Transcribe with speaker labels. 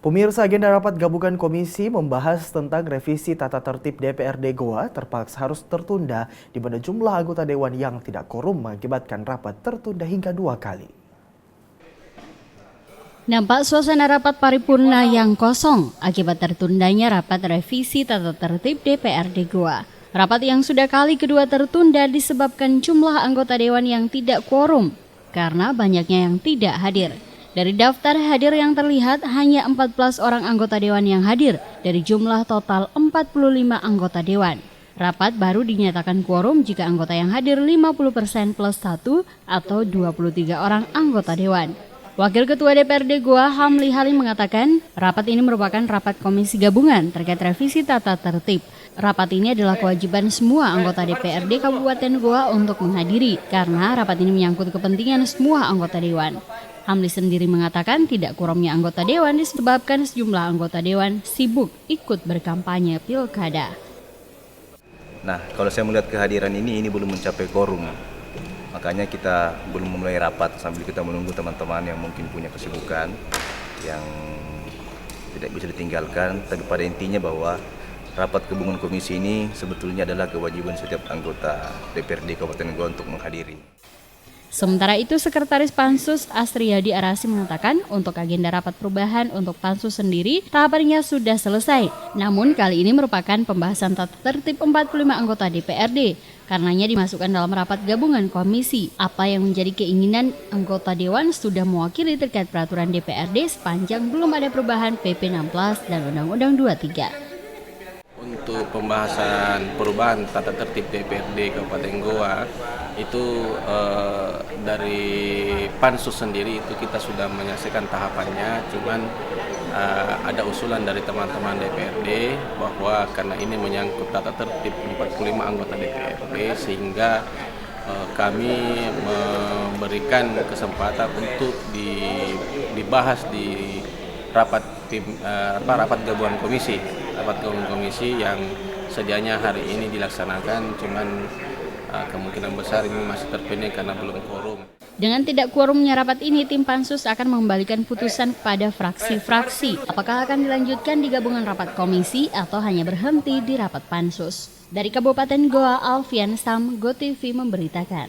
Speaker 1: Pemirsa, agenda rapat gabungan komisi membahas tentang revisi tata tertib DPRD Goa terpaksa harus tertunda di mana jumlah anggota dewan yang tidak korum mengakibatkan rapat tertunda hingga 2 kali.
Speaker 2: Nampak suasana rapat paripurna yang kosong akibat tertundanya rapat revisi tata tertib DPRD Goa. Rapat yang sudah kali kedua tertunda disebabkan jumlah anggota dewan yang tidak quorum karena banyaknya yang tidak hadir. Dari daftar hadir yang terlihat hanya 14 orang anggota dewan yang hadir dari jumlah total 45 anggota dewan. Rapat baru dinyatakan quorum jika anggota yang hadir 50% plus 1 atau 23 orang anggota dewan. Wakil Ketua DPRD Goa Hamli Halim mengatakan rapat ini merupakan rapat komisi gabungan terkait revisi tata tertib. Rapat ini adalah kewajiban semua anggota DPRD Kabupaten Goa untuk menghadiri karena rapat ini menyangkut kepentingan semua anggota dewan. Hamli sendiri mengatakan tidak quorumnya anggota dewan disebabkan sejumlah anggota dewan sibuk ikut berkampanye pilkada.
Speaker 3: Nah, kalau saya melihat kehadiran ini belum mencapai quorum. Makanya kita belum memulai rapat sambil kita menunggu teman-teman yang mungkin punya kesibukan yang tidak bisa ditinggalkan. Tapi pada intinya bahwa rapat gabungan komisi ini sebetulnya adalah kewajiban setiap anggota DPRD Kabupaten Goa untuk menghadiri.
Speaker 2: Sementara itu, Sekretaris Pansus Astriyadi Arasi mengatakan untuk agenda rapat perubahan untuk Pansus sendiri tahapannya sudah selesai. Namun kali ini merupakan pembahasan tata tertib 45 anggota DPRD. Karenanya dimasukkan dalam rapat gabungan komisi. Apa yang menjadi keinginan anggota dewan sudah mewakili terkait peraturan DPRD sepanjang belum ada perubahan PP 16 dan Undang-Undang 23.
Speaker 4: Untuk pembahasan perubahan tata tertib DPRD Kabupaten Goa itu dari Pansus sendiri itu kita sudah menyelesaikan tahapannya, cuman ada usulan dari teman-teman DPRD bahwa karena ini menyangkut tata tertib 45 anggota DPRD sehingga kami memberikan kesempatan untuk dibahas di rapat gabungan komisi yang sedianya hari ini dilaksanakan, cuman kemungkinan besar ini masih terpending karena belum quorum.
Speaker 2: Dengan tidak quorumnya rapat ini, tim Pansus akan mengembalikan putusan kepada fraksi-fraksi. Apakah akan dilanjutkan di gabungan rapat komisi atau hanya berhenti di rapat Pansus? Dari Kabupaten Goa, Alfian Sam, GoTV memberitakan.